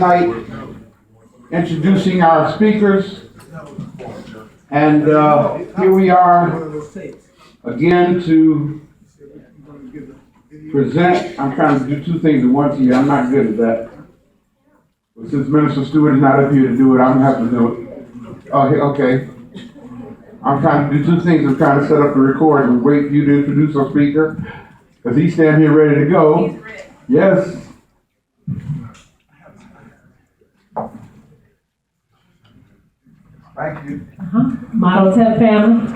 Tonight, introducing our speakers, and here we are again to present. I'm trying to do two things at once here. I'm not good at that. But since Minister Stewart is not up here to do it, I'm going to have to do it. Oh, okay. I'm trying to do two things. I'm trying to set up the record and wait for you to introduce our speaker, because he's standing here ready to go. Yes. Thank you. Model Tech family.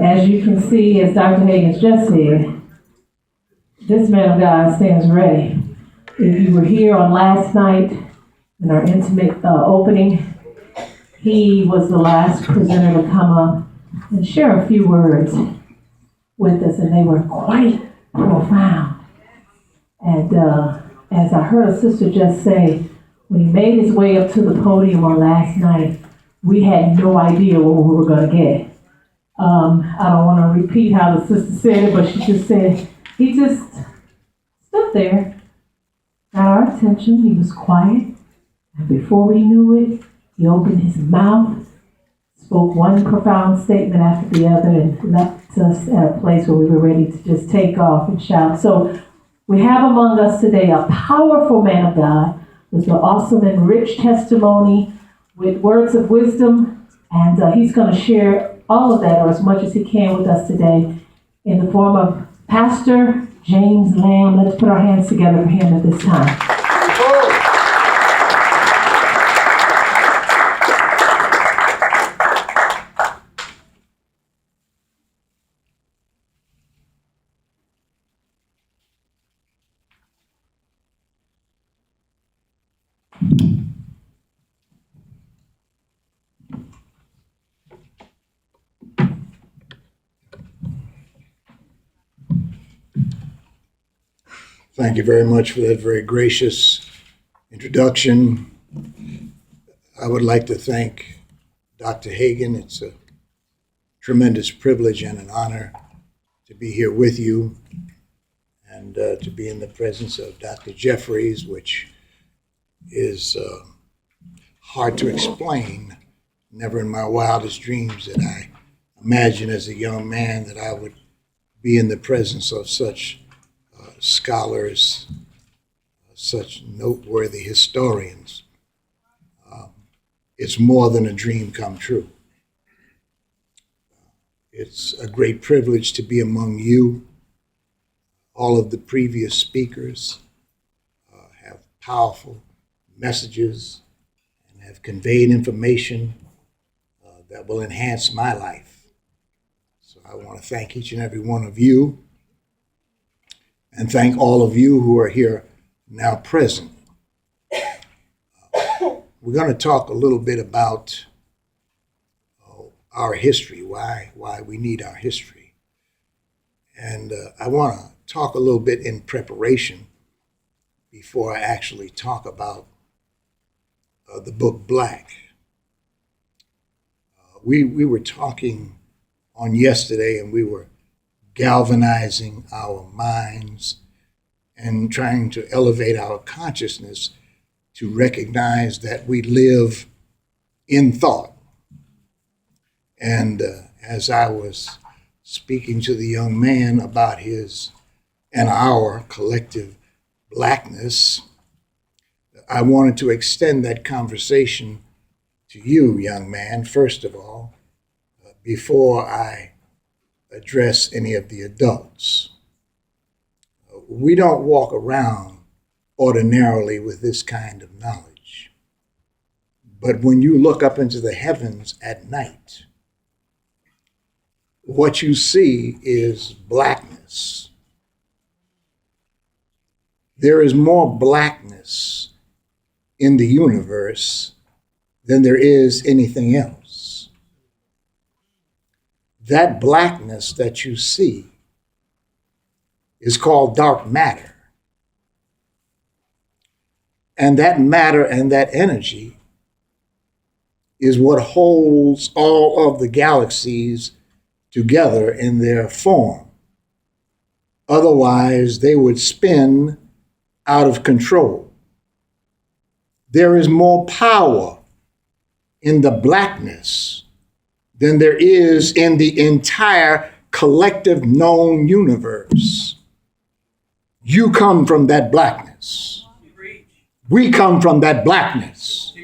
As you can see, as Dr. Higgins just said, this man of God stands ready. If you were here on last night in our intimate opening, he was the last presenter to come up and share a few words with us, and they were quite profound. And as I heard a sister just say, when he made his way up to the podium on last night, we had no idea what we were going to get. I don't want to repeat how the sister said it, but she just said, he just stood there, got our attention, he was quiet, and before we knew it, he opened his mouth, spoke one profound statement after the other, and left us at a place where we were ready to just take off and shout. So we have among us today a powerful man of God with an awesome and rich testimony, with words of wisdom, and he's going to share all of that, or as much as he can, with us today in the form of Pastor James Lamb. Let's put our hands together for him at this time. Thank you very much for that very gracious introduction. I would like to thank Dr. Hagan. It's a tremendous privilege and an honor to be here with you and to be in the presence of Dr. Jeffries, which is hard to explain. Never in my wildest dreams did I imagine as a young man that I would be in the presence of such scholars, such noteworthy historians. It's more than a dream come true. It's a great privilege to be among you. All of the previous speakers have powerful messages and have conveyed information that will enhance my life. So I want to thank each and every one of you, and thank all of you who are here now present. We're going to talk a little bit about our history, why we need our history. And I want to talk a little bit in preparation before I actually talk about the book Black. We were talking on yesterday, and we were galvanizing our minds and trying to elevate our consciousness to recognize that we live in thought. And as I was speaking to the young man about his and our collective blackness, I wanted to extend that conversation to you, young man, first of all, before I address any of the adults. We don't walk around ordinarily with this kind of knowledge. But when you look up into the heavens at night, what you see is blackness. There is more blackness in the universe than there is anything else. That blackness that you see is called dark matter. And that matter and that energy is what holds all of the galaxies together in their form. Otherwise, they would spin out of control. there is more power in the blackness than there is in the entire collective known universe. You come from that blackness. We come from that blackness.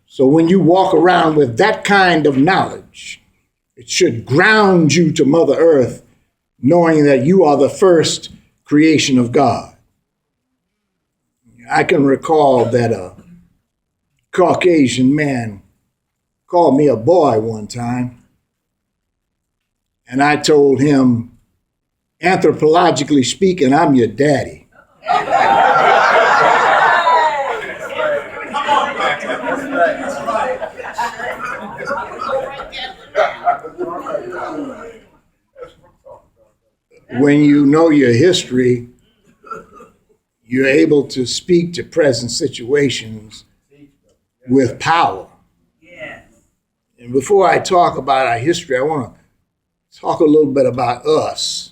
So when you walk around with that kind of knowledge, it should ground you to Mother Earth, knowing that you are the first creation of God. I can recall that a Caucasian man called me a boy one time, and I told him, anthropologically speaking, I'm your daddy. When you know your history, you're able to speak to present situations with power. And before I talk about our history, I want to talk a little bit about us.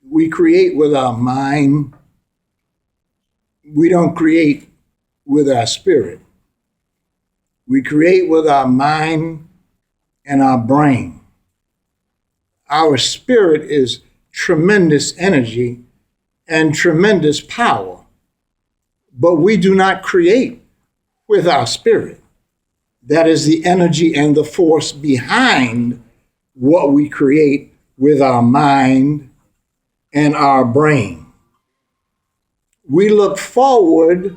We create with our mind. We don't create with our spirit. We create with our mind and our brain. Our spirit is tremendous energy and tremendous power, but we do not create with our spirit. That is the energy and the force behind what we create with our mind and our brain. We look forward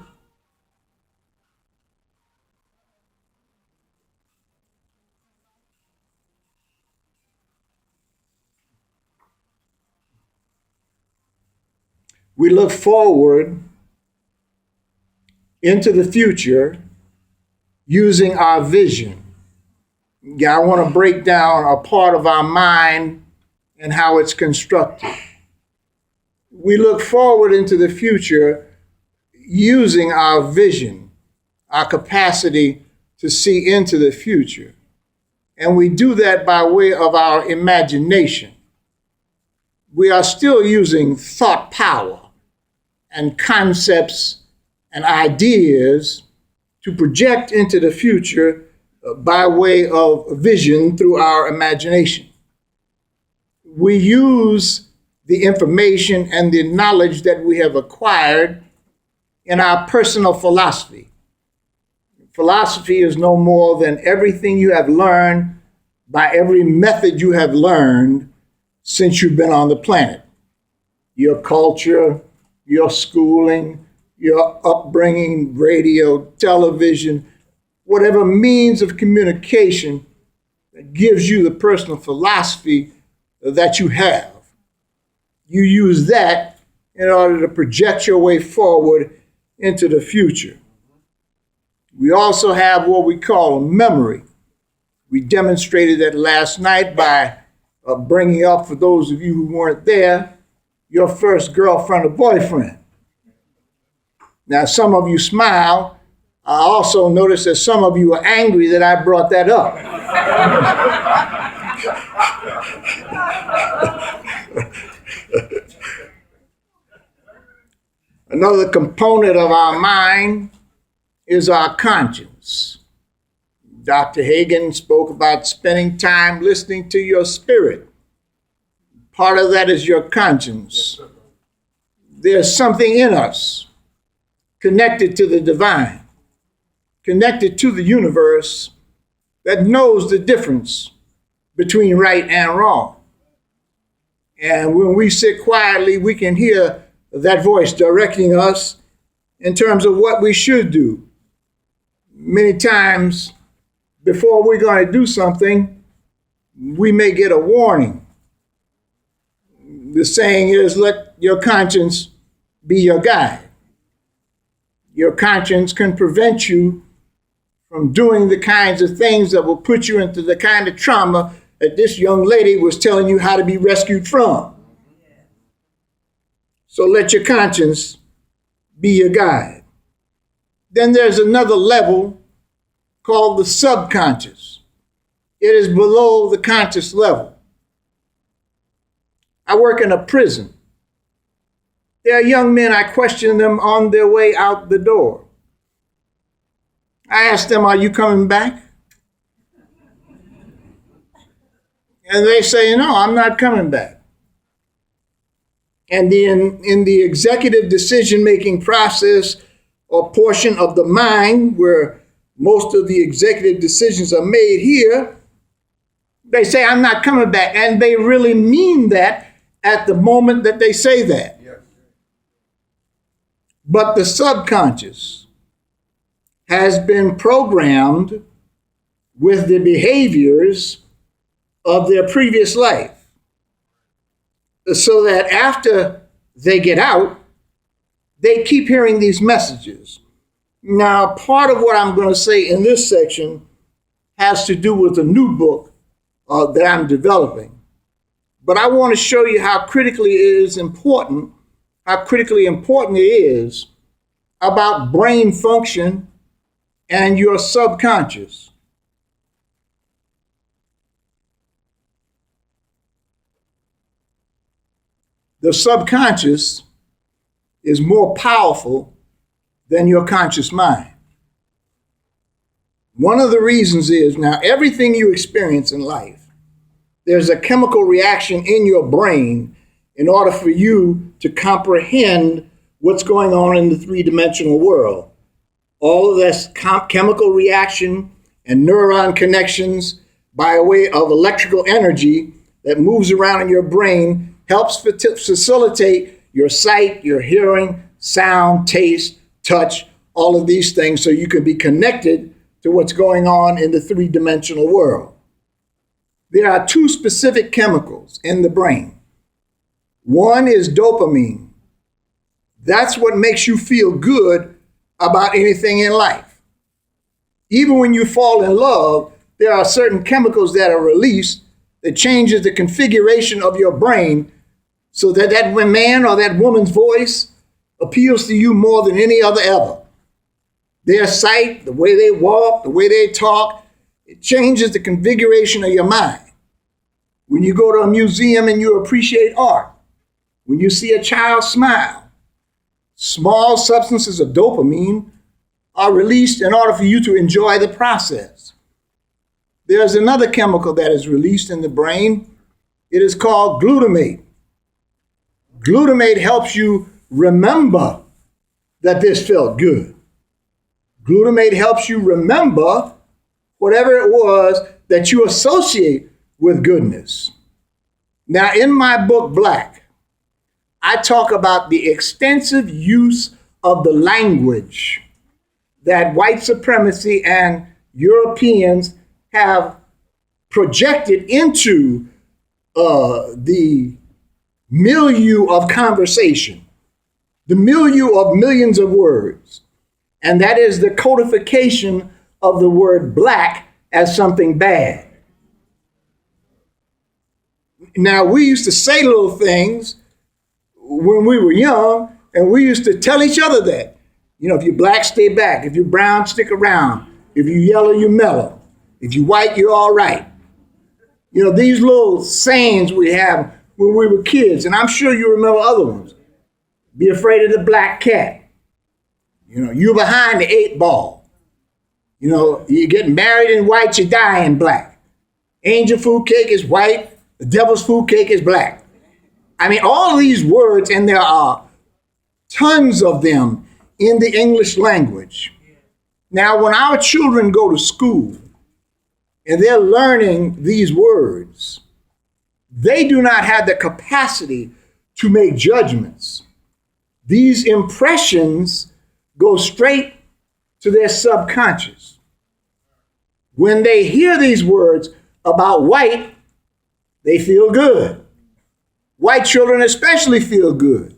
into the future using our vision. I want to break down a part of our mind and how it's constructed. We look forward into the future using our vision, our capacity to see into the future. And we do that by way of our imagination. We are still using thought power and concepts and ideas to project into the future by way of vision through our imagination. We use the information and the knowledge that we have acquired in our personal philosophy. Philosophy is no more than everything you have learned by every method you have learned since you've been on the planet. Your culture, your schooling, your upbringing, radio, television, whatever means of communication that gives you the personal philosophy that you have. You use that in order to project your way forward into the future. We also have what we call a memory. We demonstrated that last night by bringing up, for those of you who weren't there, your first girlfriend or boyfriend. Now, some of you smile. I also noticed that some of you are angry that I brought that up. Another component of our mind is our conscience. Dr. Hagen spoke about spending time listening to your spirit. Part of that is your conscience. There's something in us connected to the divine, connected to the universe, that knows the difference between right and wrong. And when we sit quietly, we can hear that voice directing us in terms of what we should do. Many times, before we're going to do something, we may get a warning. The saying is, let your conscience be your guide. Your conscience can prevent you from doing the kinds of things that will put you into the kind of trauma that this young lady was telling you how to be rescued from. So let your conscience be your guide. Then there's another level called the subconscious. It is below the conscious level. I work in a prison. There are young men, I question them on their way out the door. I asked them, are you coming back? And they say, no, I'm not coming back. And then in the executive decision-making process or portion of the mind where most of the executive decisions are made here, they say, I'm not coming back. And they really mean that at the moment that they say that. Yes. But the subconscious has been programmed with the behaviors of their previous life, so that after they get out, they keep hearing these messages. Now, part of what I'm going to say in this section has to do with a new book that I'm developing. But I want to show you how critically important it is about brain function and your subconscious. The subconscious is more powerful than your conscious mind. One of the reasons is, now, everything you experience in life, there's a chemical reaction in your brain in order for you to comprehend what's going on in the three-dimensional world. All of this chemical reaction and neuron connections by way of electrical energy that moves around in your brain helps facilitate your sight, your hearing, sound, taste, touch, all of these things, so you can be connected to what's going on in the three-dimensional world. There are two specific chemicals in the brain. One is dopamine. That's what makes you feel good about anything in life. Even when you fall in love, there are certain chemicals that are released that changes the configuration of your brain so that that man or that woman's voice appeals to you more than any other ever. Their sight, the way they walk, the way they talk, it changes the configuration of your mind. When you go to a museum and you appreciate art, when you see a child smile, small substances of dopamine are released in order for you to enjoy the process. There's another chemical that is released in the brain. It is called glutamate. Glutamate helps you remember that this felt good. Glutamate helps you remember whatever it was that you associate with goodness. Now, in my book, Black, I talk about the extensive use of the language that white supremacy and Europeans have projected into the milieu of conversation, the milieu of millions of words. And that is the codification of the word black as something bad. Now, we used to say little things when we were young, and we used to tell each other that. You know, if you're black, stay back. If you're brown, stick around. If you're yellow, you're mellow. If you're white, you're all right. You know, these little sayings we have when we were kids, and I'm sure you remember other ones. Be afraid of the black cat. You know, you're behind the 8 ball. You know, you get married in white, you die in black. Angel food cake is white, the devil's food cake is black. I mean, all these words, and there are tons of them in the English language. Now, when our children go to school and they're learning these words, they do not have the capacity to make judgments. These impressions go straight to their subconscious. When they hear these words about white, they feel good. White children especially feel good.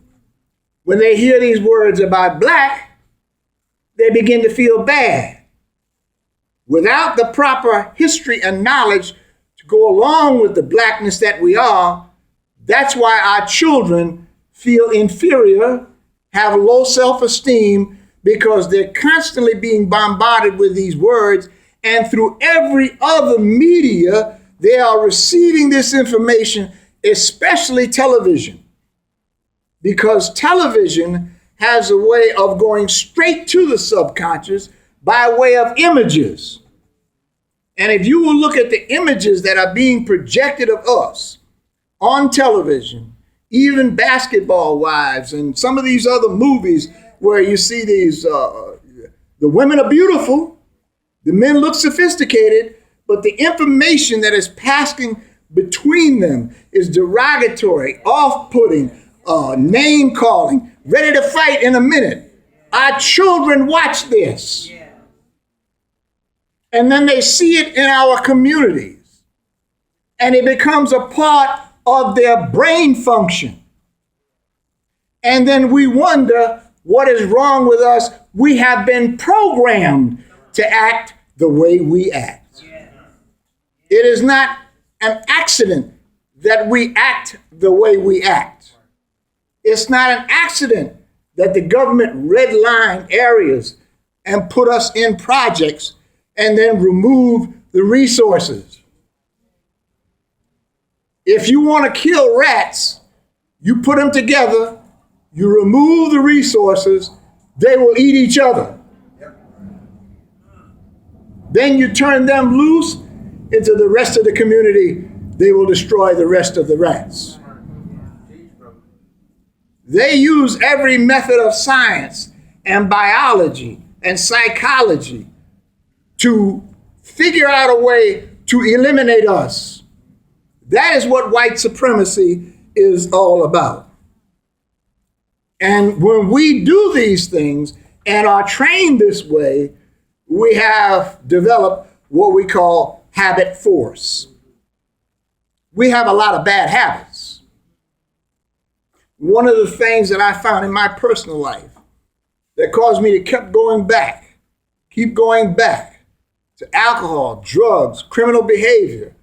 When they hear these words about black, they begin to feel bad. Without the proper history and knowledge to go along with the blackness that we are, that's why our children feel inferior, have low self-esteem, because they're constantly being bombarded with these words, and through every other media, they are receiving this information, especially television. Because television has a way of going straight to the subconscious by way of images. And if you will look at the images that are being projected of us on television, even Basketball Wives and some of these other movies where you see these, the women are beautiful, the men look sophisticated, but the information that is passing between them is derogatory, off-putting, name-calling, ready to fight in a minute. Our children watch this. And then they see it in our communities. And it becomes a part of their brain function. And then we wonder what is wrong with us. We have been programmed to act the way we act. It is not an accident that we act the way we act. It's not an accident that the government redlined areas and put us in projects and then remove the resources. If you want to kill rats, you put them together, you remove the resources, they will eat each other. Then you turn them loose into the rest of the community, they will destroy the rest of the rats. They use every method of science and biology and psychology to figure out a way to eliminate us. That is what white supremacy is all about. And when we do these things and are trained this way, we have developed what we call habit force. We have a lot of bad habits. One of the things that I found in my personal life that caused me to keep going back to alcohol, drugs, criminal behavior,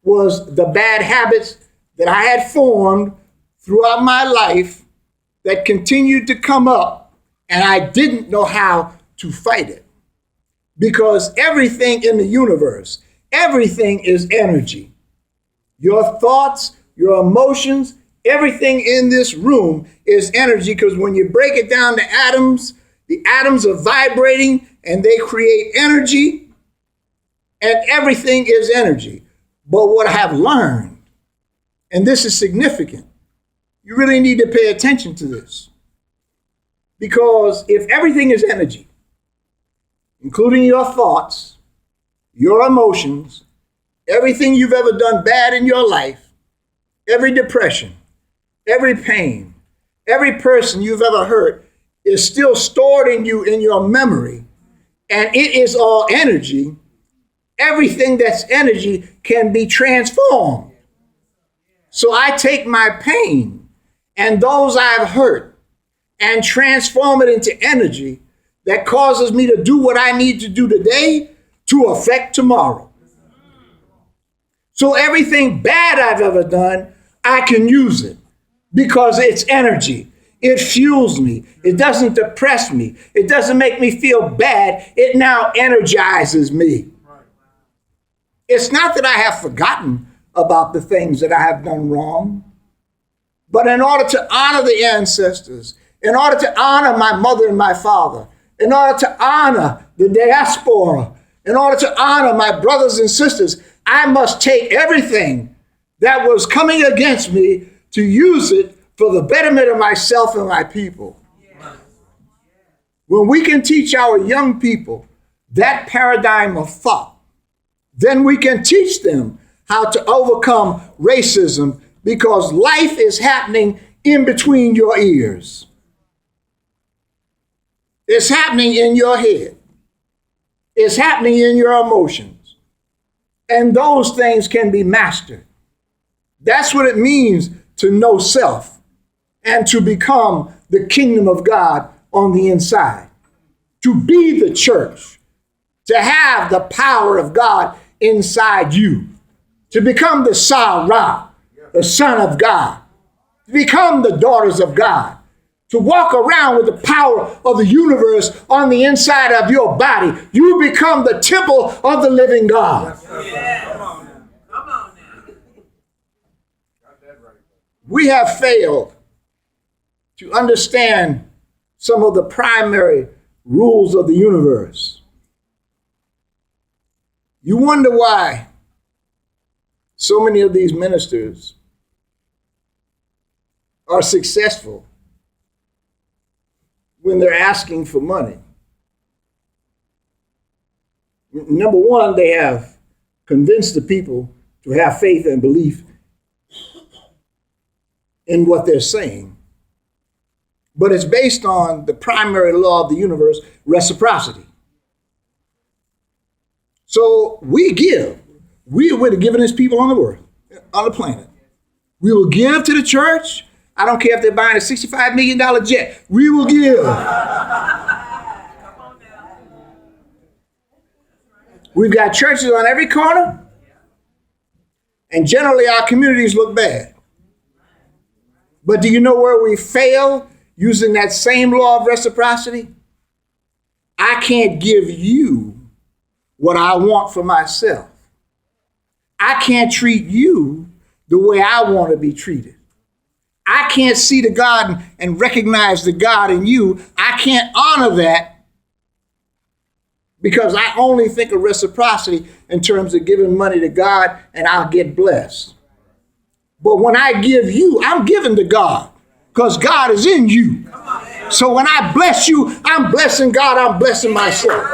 was the bad habits that I had formed throughout my life that continued to come up, and I didn't know how to fight it. Because everything in the universe, everything is energy. Your thoughts, your emotions, everything in this room is energy, because when you break it down to atoms, the atoms are vibrating and they create energy, and everything is energy. But what I have learned, and this is significant, you really need to pay attention to this. Because if everything is energy, including your thoughts, your emotions, everything you've ever done bad in your life, every depression, every pain, every person you've ever hurt is still stored in you in your memory, and it is all energy. Everything that's energy can be transformed. So I take my pain and those I've hurt and transform it into energy that causes me to do what I need to do today to affect tomorrow. So everything bad I've ever done, I can use it because it's energy. It fuels me. It doesn't depress me. It doesn't make me feel bad. It now energizes me. It's not that I have forgotten about the things that I have done wrong, but in order to honor the ancestors, in order to honor my mother and my father, in order to honor the diaspora, in order to honor my brothers and sisters, I must take everything that was coming against me to use it for the betterment of myself and my people. When we can teach our young people that paradigm of thought, then we can teach them how to overcome racism, because life is happening in between your ears. It's happening in your head. It's happening in your emotions. And those things can be mastered. That's what it means to know self and to become the kingdom of God on the inside. To be the church. To have the power of God inside you. To become the Sarah, the son of God. To become the daughters of God. To walk around with the power of the universe on the inside of your body. You become the temple of the living God. Yeah. Come on now. We have failed to understand some of the primary rules of the universe. You wonder why so many of these ministers are successful when they're asking for money. Number one, they have convinced the people to have faith and belief in what they're saying. But it's based on the primary law of the universe, reciprocity. So we give. We're the givingest people on the world, on the planet. We will give to the church. I don't care if they're buying a $65 million jet. We will give. We've got churches on every corner, and generally our communities look bad. But do you know where we fail using that same law of reciprocity? I can't give you what I want for myself. I can't treat you the way I want to be treated. I can't see the God and recognize the God in you. I can't honor that because I only think of reciprocity in terms of giving money to God and I'll get blessed. But when I give you, I'm giving to God because God is in you. So when I bless you, I'm blessing God, I'm blessing myself.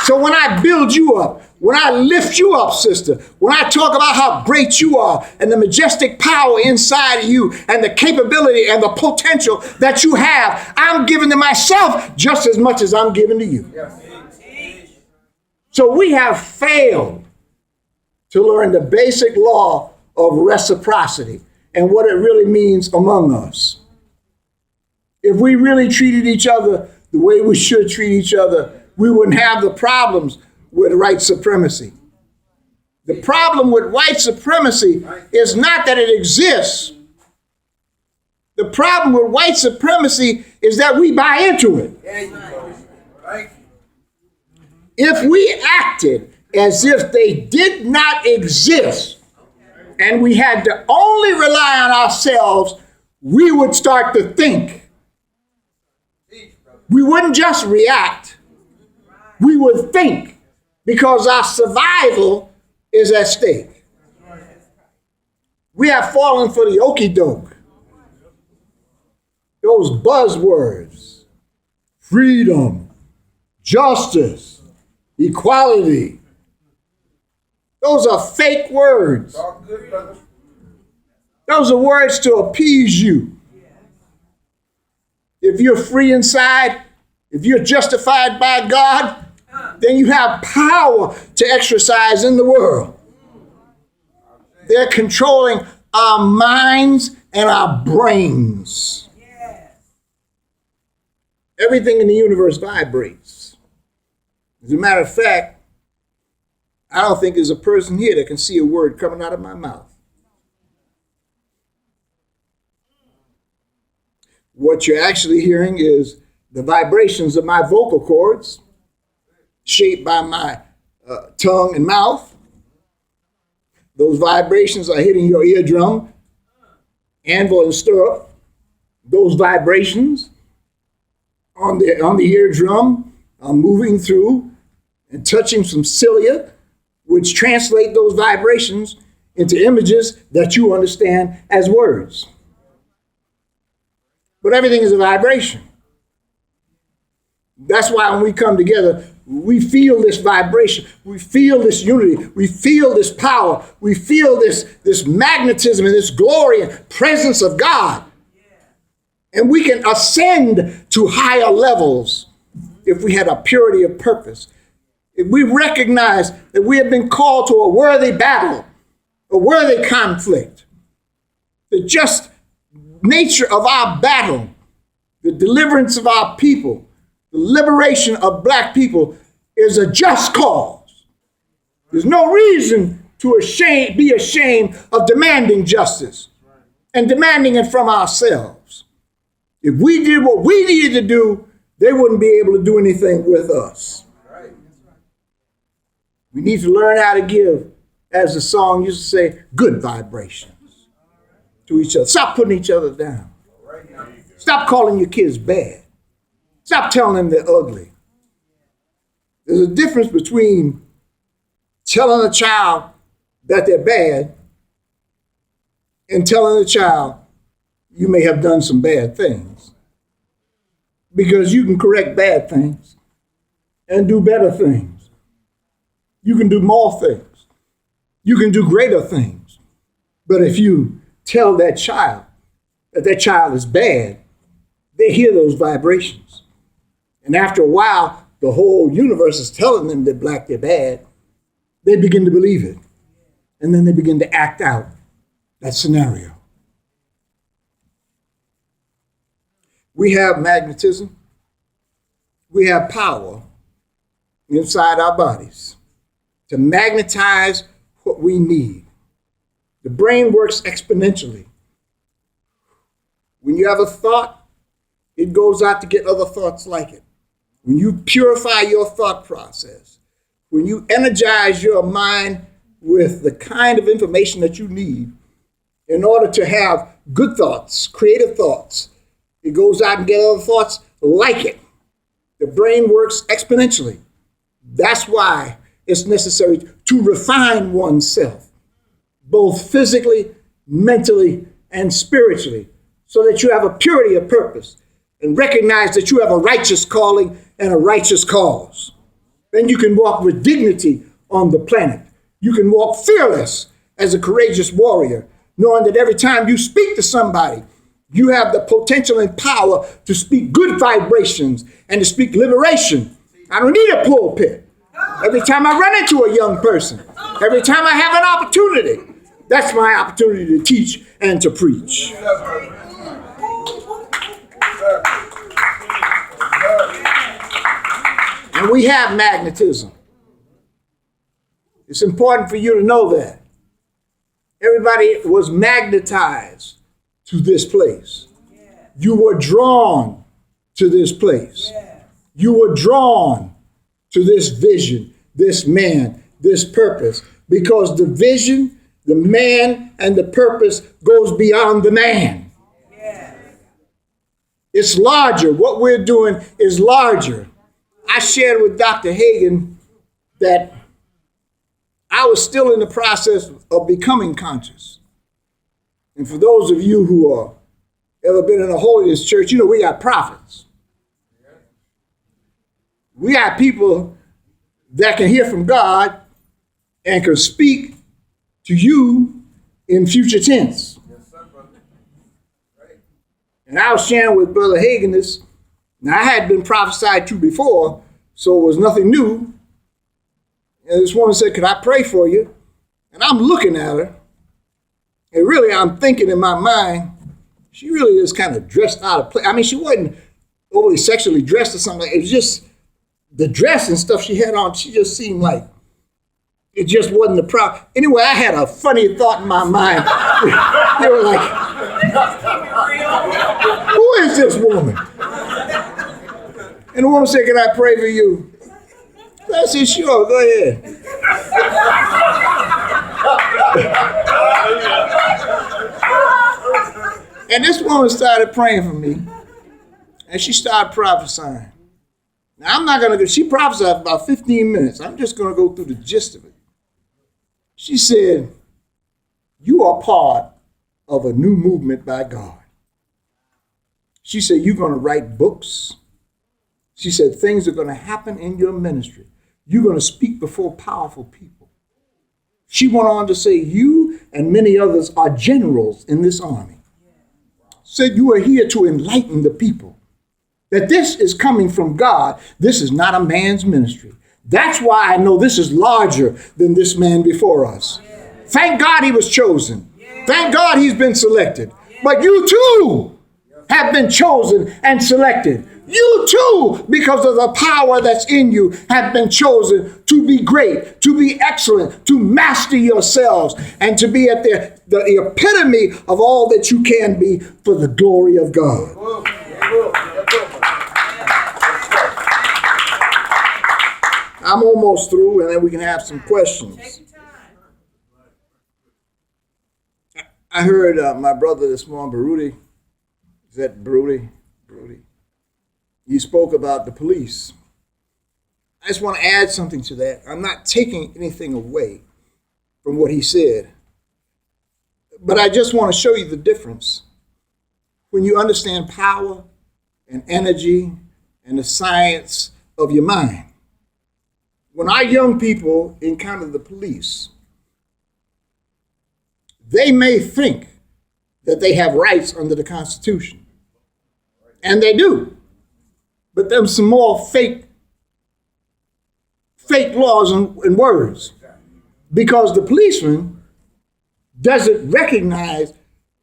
So when I build you up, when I lift you up, sister, when I talk about how great you are and the majestic power inside of you and the capability and the potential that you have, I'm giving to myself just as much as I'm giving to you. So we have failed to learn the basic law of reciprocity and what it really means among us. If we really treated each other the way we should treat each other, we wouldn't have the problems with white supremacy. The problem with white supremacy is not that it exists. The problem with white supremacy is that we buy into it. If we acted as if they did not exist and we had to only rely on ourselves, we would start to think. We wouldn't just react. We would think because our survival is at stake. We have fallen for the okie doke. Those buzzwords, freedom, justice, equality. Those are fake words. Those are words to appease you. If you're free inside, if you're justified by God, then you have power to exercise in the world. They're controlling our minds and our brains. Everything in the universe vibrates. As a matter of fact, I don't think there's a person here that can see a word coming out of my mouth. What you're actually hearing is the vibrations of my vocal cords, shaped by my tongue and mouth. Those vibrations are hitting your eardrum, anvil and stirrup. Those vibrations on the eardrum are moving through and touching some cilia, which translate those vibrations into images that you understand as words. But everything is a vibration. That's why when we come together, we feel this vibration. We feel this unity. We feel this power. We feel this magnetism and this glory and presence of God. And we can ascend to higher levels if we had a purity of purpose. If we recognize that we have been called to a worthy battle, a worthy conflict, the just nature of our battle, the deliverance of our people, the liberation of black people is a just cause. There's no reason to be ashamed of demanding justice and demanding it from ourselves. If we did what we needed to do, they wouldn't be able to do anything with us. We need to learn how to give, as the song used to say, good vibrations to each other. Stop putting each other down. Stop calling your kids bad. Stop telling them they're ugly. There's a difference between telling a child that they're bad and telling a child you may have done some bad things. Because you can correct bad things and do better things. You can do more things. You can do greater things. But if you tell that child is bad, they hear those vibrations. And after a while, the whole universe is telling them that black, they're bad. They begin to believe it. And then they begin to act out that scenario. We have magnetism. We have power inside our bodies to magnetize what we need. The brain works exponentially. When you have a thought, it goes out to get other thoughts like it. When you purify your thought process, when you energize your mind with the kind of information that you need in order to have good thoughts, creative thoughts, it goes out and get other thoughts like it. The brain works exponentially. That's why it's necessary to refine oneself, both physically, mentally, and spiritually, so that you have a purity of purpose and recognize that you have a righteous calling and a righteous cause. Then you can walk with dignity on the planet. You can walk fearless as a courageous warrior, knowing that every time you speak to somebody, you have the potential and power to speak good vibrations and to speak liberation. I don't need a pulpit. Every time I run into a young person, every time I have an opportunity, that's my opportunity to teach and to preach. And we have magnetism. It's important for you to know that. Everybody was magnetized to this place. You were drawn to this place. You were drawn to this vision, this man, this purpose, because the vision, the man, and the purpose goes beyond the man. It's larger. What we're doing is larger. I shared with Dr. Hagen that I was still in the process of becoming conscious. And for those of you who are ever been in a holiness church, you know we got prophets. We got people that can hear from God and can speak to you in future tense. And I was sharing with Brother Hagen this. Now, I had been prophesied to before, so it was nothing new. And this woman said, "Could I pray for you?" And I'm looking at her, and really I'm thinking in my mind, she really is kind of dressed out of place. I mean, she wasn't overly sexually dressed or something. It was just the dress and stuff she had on, she just seemed like it just wasn't the proud. Anyway, I had a funny thought in my mind. They were like, "Who is this woman?" And the woman said, "Can I pray for you?" I said, "Sure, go ahead." And this woman started praying for me, and she started prophesying. Now, I'm not going to go, she prophesied for about 15 minutes. I'm just going to go through the gist of it. She said, "You are part of a new movement by God." She said, "You're going to write books." She said, "Things are going to happen in your ministry. You're going to speak before powerful people." She went on to say, "You and many others are generals in this army." Said, "You are here to enlighten the people. That this is coming from God. This is not a man's ministry. That's why I know this is larger than this man before us. Thank God he was chosen. Thank God he's been selected. But you too have been chosen and selected. You too, because of the power that's in you, have been chosen to be great, to be excellent, to master yourselves, and to be at the epitome of all that you can be for the glory of God." I'm almost through, and then we can have some questions. I heard my brother this morning, Baruti. Is that Baruti? He spoke about the police. I just want to add something to that. I'm not taking anything away from what he said, but I just want to show you the difference when you understand power and energy and the science of your mind. When our young people encounter the police, they may think that they have rights under the Constitution. And they do. But there's some more fake laws and words. Because the policeman doesn't recognize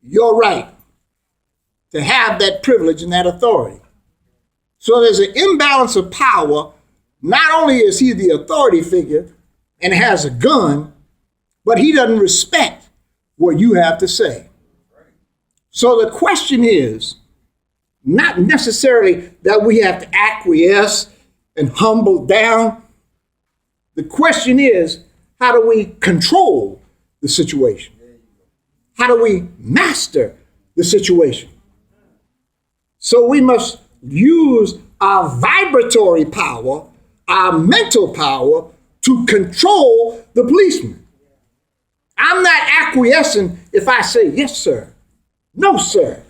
your right to have that privilege and that authority. So there's an imbalance of power. Not only is he the authority figure and has a gun, but he doesn't respect what you have to say. So the question is not necessarily that we have to acquiesce and humble down. The question is, how do we control the situation? How do we master the situation? So we must use our vibratory power, our mental power, to control the policeman. I'm not acquiescing if I say, yes, sir. No, sir.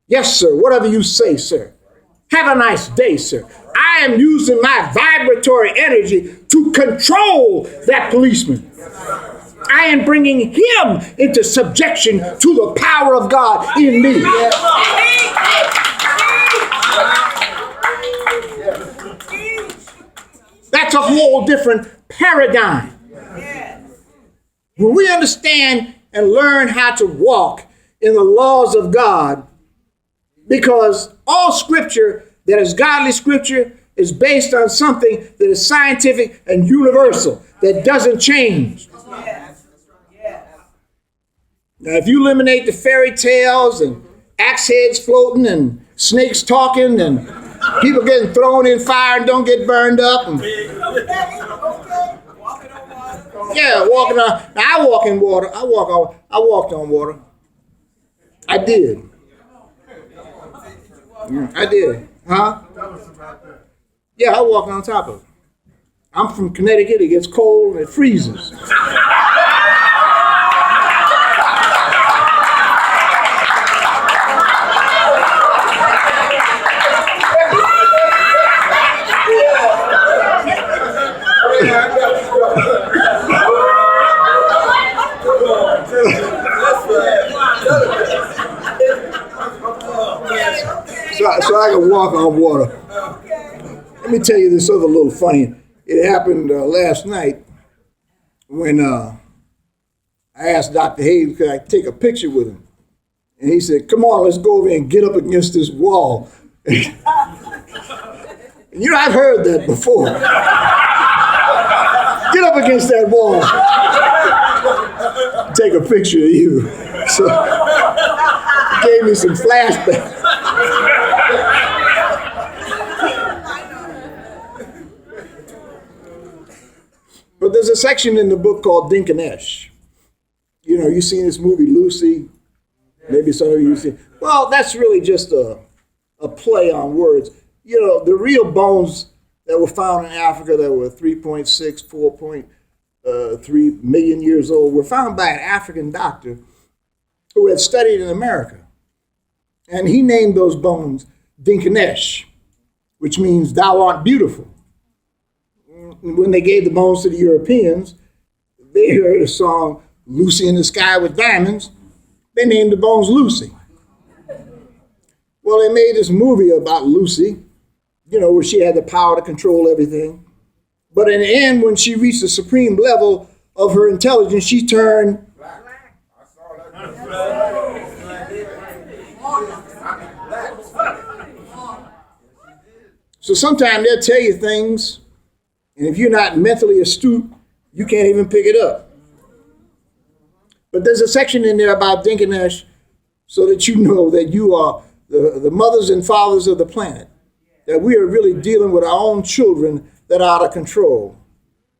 Yes, sir. Whatever you say, sir. Have a nice day, sir. I am using my vibratory energy to control that policeman. I am bringing him into subjection to the power of God in me. That's a whole different paradigm. When we understand and learn how to walk in the laws of God, because all scripture that is godly scripture is based on something that is scientific and universal, that doesn't change. Now, if you eliminate the fairy tales and axe heads floating and snakes talking and people getting thrown in fire and don't get burned up, and yeah, walking on. Now I walk in water. I walked on water. I did. I did. Huh? Yeah, I walked on top of it. I'm from Connecticut. It gets cold and it freezes. So I can walk on water. Let me tell you this other little funny. It happened last night when I asked Dr. Hayes, could I take a picture with him? And he said, come on, let's go over and get up against this wall. And you know, I've heard that before. Get up against that wall. Take a picture of you. So it gave me some flashbacks. But there's a section in the book called Dinkinesh. You know, you've seen this movie Lucy. Maybe some of you have seen. Well, that's really just a play on words. You know, the real bones that were found in Africa that were 3.6, 4.3 million years old were found by an African doctor who had studied in America. And he named those bones Dinkinesh, which means thou art beautiful. When they gave the bones to the Europeans, they heard a song, Lucy in the Sky with Diamonds. They named the bones Lucy. Well, they made this movie about Lucy, you know, where she had the power to control everything. But in the end, when she reached the supreme level of her intelligence, she turned black. So sometimes they'll tell you things, and if you're not mentally astute, you can't even pick it up. But there's a section in there about Dinkinesh so that you know that you are the mothers and fathers of the planet, that we are really dealing with our own children that are out of control.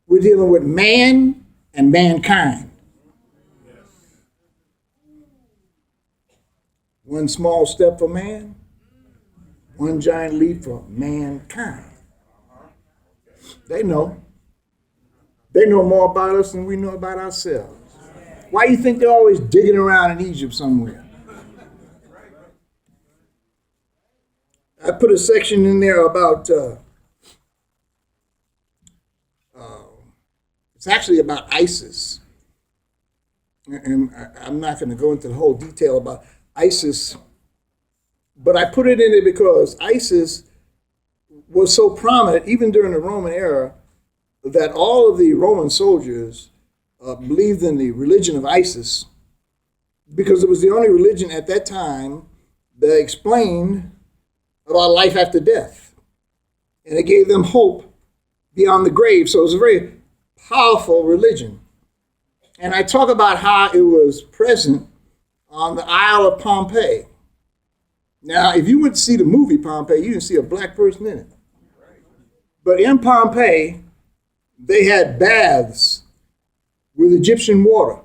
We're dealing with man and mankind. One small step for man, one giant leap for mankind. They know. They know more about us than we know about ourselves. Why do you think they're always digging around in Egypt somewhere? I put a section in there about, it's actually about ISIS. And I'm not going to go into the whole detail about ISIS, but I put it in there because ISIS was so prominent, even during the Roman era, that all of the Roman soldiers believed in the religion of ISIS because it was the only religion at that time that explained about life after death. And it gave them hope beyond the grave. So it was a very powerful religion. And I talk about how it was present on the Isle of Pompeii. Now, if you went to see the movie Pompeii, you didn't see a black person in it. But in Pompeii, they had baths with Egyptian water,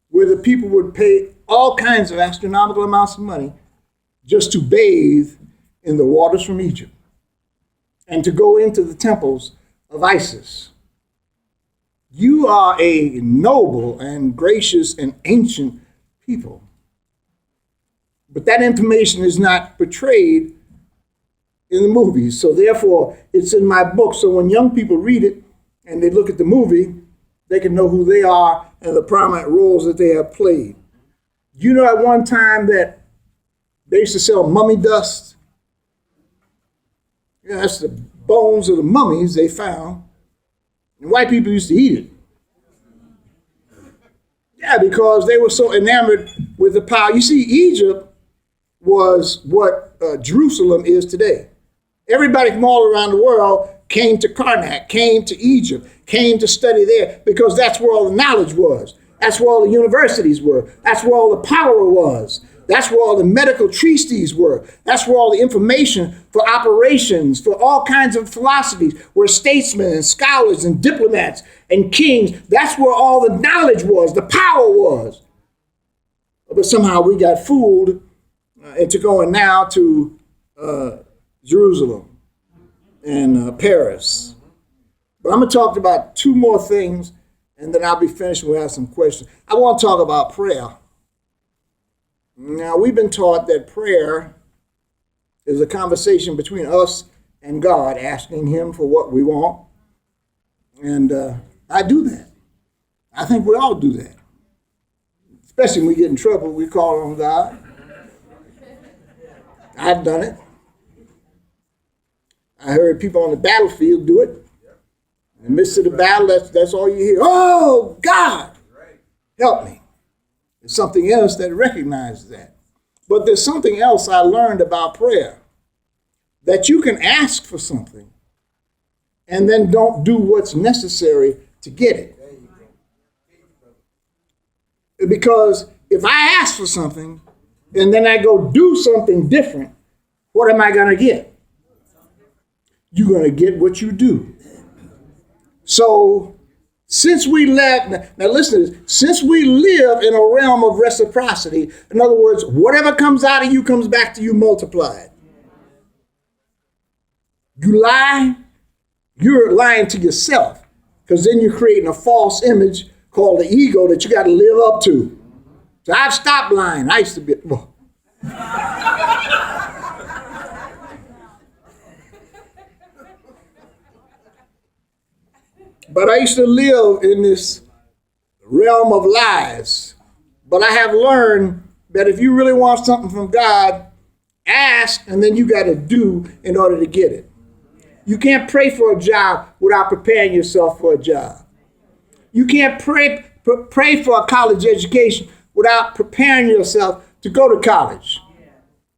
where the people would pay all kinds of astronomical amounts of money just to bathe in the waters from Egypt and to go into the temples of Isis. You are a noble and gracious and ancient people. But that information is not portrayed in the movies. So therefore, it's in my book. So when young people read it and they look at the movie, they can know who they are and the prominent roles that they have played. You know, at one time that they used to sell mummy dust? Yeah, that's the bones of the mummies they found. And white people used to eat it. Yeah, because they were so enamored with the power. You see, Egypt was what Jerusalem is today. Everybody from all around the world came to Karnak, came to Egypt, came to study there because that's where all the knowledge was. That's where all the universities were. That's where all the power was. That's where all the medical treatises were. That's where all the information for operations, for all kinds of philosophies, where statesmen and scholars and diplomats and kings, that's where all the knowledge was, the power was. But somehow we got fooled into going now to Jerusalem and Paris. But I'm going to talk about two more things, and then I'll be finished and we'll have some questions. I want to talk about prayer. Now, we've been taught that prayer is a conversation between us and God, asking him for what we want. And I do that. I think we all do that. Especially when we get in trouble, we call on God. I've done it. I heard people on the battlefield do it. In the midst of the battle, that's all you hear. Oh, God, help me. There's something else that recognizes that. But there's something else I learned about prayer. That you can ask for something and then don't do what's necessary to get it. Because if I ask for something and then I go do something different, what am I going to get? You're going to get what you do. So, since we live, now listen to this, since we live in a realm of reciprocity, in other words, whatever comes out of you comes back to you multiplied. You lie, you're lying to yourself, because then you're creating a false image called the ego that you got to live up to. So I've stopped lying. I used to be, well. But I used to live in this realm of lies. But I have learned that if you really want something from God, ask, and then you got to do in order to get it. You can't pray for a job without preparing yourself for a job. You can't pray for a college education without preparing yourself to go to college.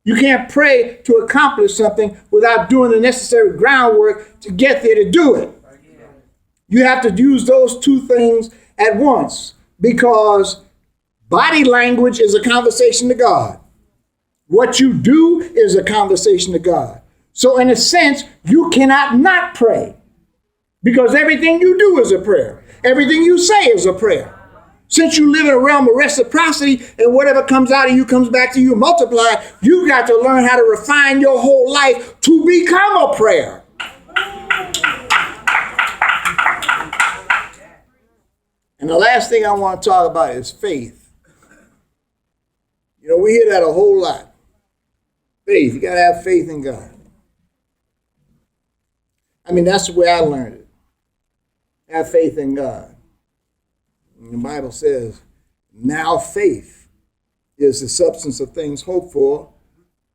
You can't pray to accomplish something without doing the necessary groundwork to get there to do it. You have to use those two things at once, because body language is a conversation to God. What you do is a conversation to God. So in a sense, you cannot not pray, because everything you do is a prayer. Everything you say is a prayer. Since you live in a realm of reciprocity and whatever comes out of you comes back to you multiplied, you got to learn how to refine your whole life to become a prayer. And the last thing I want to talk about is faith. You know, we hear that a whole lot. Faith, you got to have faith in God. I mean, that's the way I learned it. Have faith in God. And the Bible says, now faith is the substance of things hoped for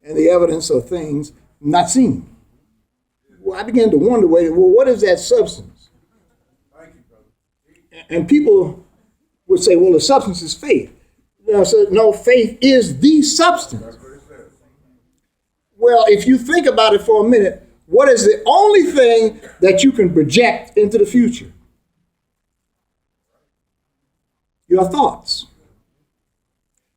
and the evidence of things not seen. Well, I began to wonder, well, what is that substance? And people would say, well, the substance is faith. So, no, faith is the substance. Well, if you think about it for a minute, what is the only thing that you can project into the future? Your thoughts.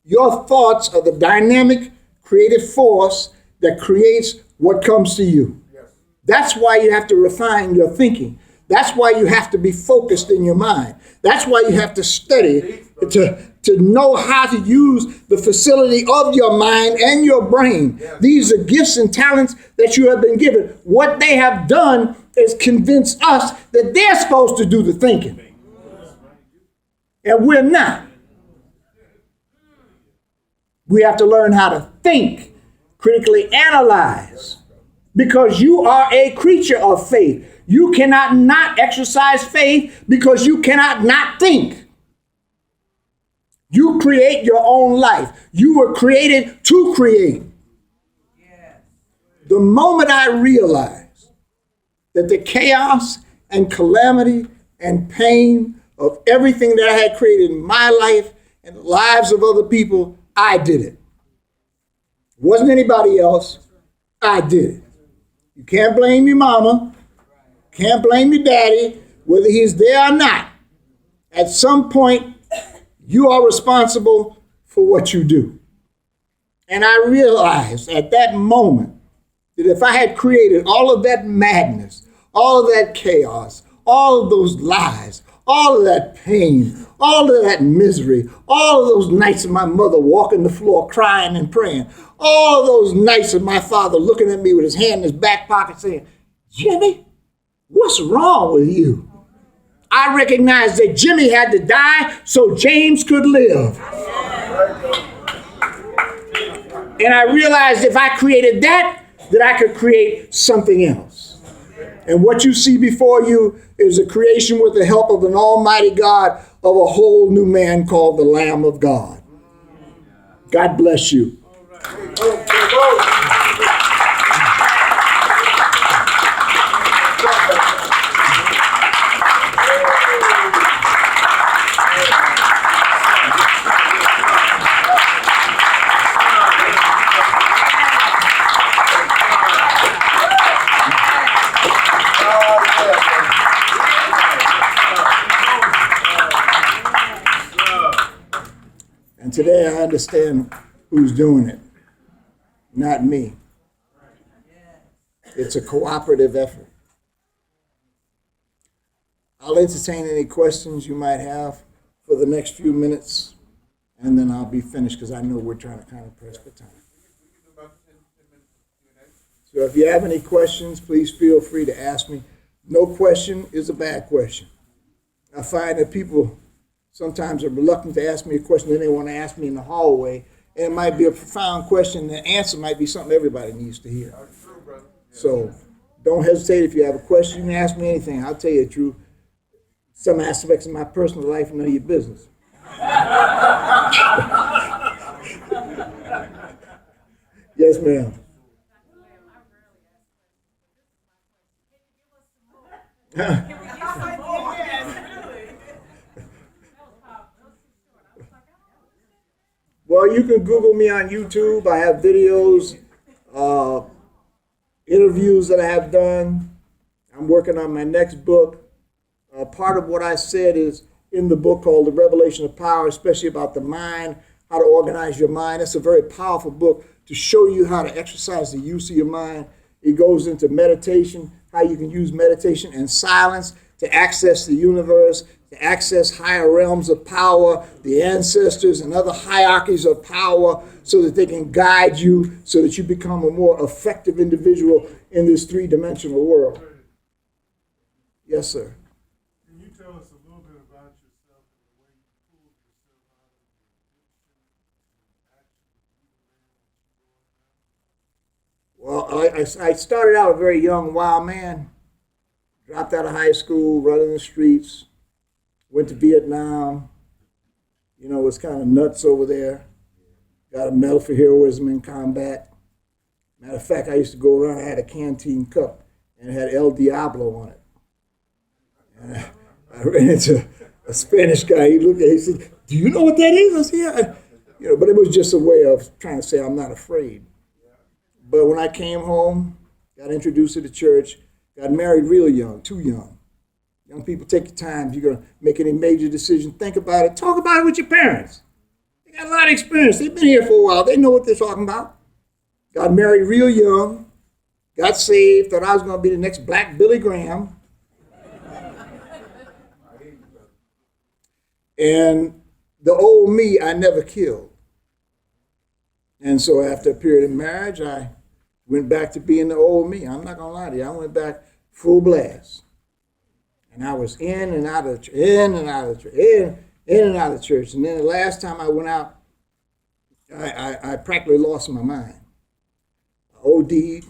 Your thoughts are the dynamic, creative force that creates what comes to you. That's why you have to refine your thinking. That's why you have to be focused in your mind. That's why you have to study to know how to use the facility of your mind and your brain. These are gifts and talents that you have been given. What they have done is convince us that they're supposed to do the thinking. And we're not. We have to learn how to think, critically analyze, because you are a creature of faith. You cannot not exercise faith because you cannot not think. You create your own life. You were created to create. The moment I realized that the chaos and calamity and pain of everything that I had created in my life and the lives of other people, I did it. It wasn't anybody else. I did it. You can't blame your mama. Can't blame your daddy, whether he's there or not. At some point, you are responsible for what you do. And I realized at that moment that if I had created all of that madness, all of that chaos, all of those lies, all of that pain, all of that misery, all of those nights of my mother walking the floor crying and praying, all of those nights of my father looking at me with his hand in his back pocket saying, Jimmy, what's wrong with you? I recognized that Jimmy had to die so James could live. And I realized if I created that I could create something else. And what you see before you is a creation with the help of an almighty God of a whole new man called the Lamb of God. God bless you. And today I understand who's doing it, not me. It's a cooperative effort. I'll entertain any questions you might have for the next few minutes, and then I'll be finished because I know we're trying to kind of press for time. So if you have any questions, please feel free to ask me. No question is a bad question. I find that people sometimes are reluctant to ask me a question that they want to ask me in the hallway, and it might be a profound question, and the answer might be something everybody needs to hear. So don't hesitate if you have a question. You can ask me anything. I'll tell you the truth. Some aspects of my personal life are none of your business. Yes, ma'am. Well, you can Google me on YouTube. I have videos, interviews that I have done. I'm working on my next book. Part of what I said is in the book called The Revelation of Power, especially about the mind, how to organize your mind. It's a very powerful book to show you how to exercise the use of your mind. It goes into meditation, how you can use meditation and silence to access the universe, to access higher realms of power, the ancestors and other hierarchies of power, so that they can guide you, so that you become a more effective individual in this three-dimensional world. Yes, sir. Can you tell us a little bit about yourself Well, I started out a very young wild man. Dropped out of high school, running the streets. Went to Vietnam. You know, was kind of nuts over there. Got a medal for heroism in combat. Matter of fact, I used to go around. I had a canteen cup and it had El Diablo on it. And I ran into a Spanish guy. He looked at it. He said, "Do you know what that is?" I said, "Yeah." You know, but it was just a way of trying to say I'm not afraid. But when I came home, got introduced to the church, got married real young, too young. Young people, take your time. If you're going to make any major decision, think about it. Talk about it with your parents. They got a lot of experience. They've been here for a while. They know what they're talking about. Got married real young, got saved, thought I was going to be the next black Billy Graham. And the old me, I never killed. And so after a period of marriage, I went back to being the old me. I'm not going to lie to you. I went back full blast. And I was in and out of the church, in and out of the church, in and out of the church. And then the last time I went out, I practically lost my mind. I OD'd.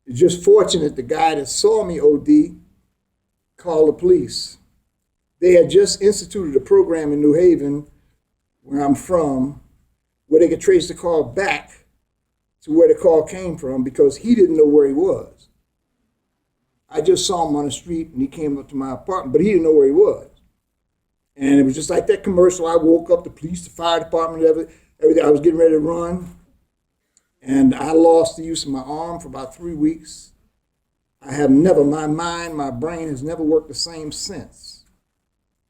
It's just fortunate the guy that saw me OD called the police. They had just instituted a program in New Haven, where I'm from, where they could trace the call back to where the call came from because he didn't know where he was. I just saw him on the street and he came up to my apartment, but he didn't know where he was. And it was just like that commercial. I woke up, the police, the fire department, everything. I was getting ready to run. And I lost the use of my arm for about 3 weeks. I have never, my mind, my brain has never worked the same since.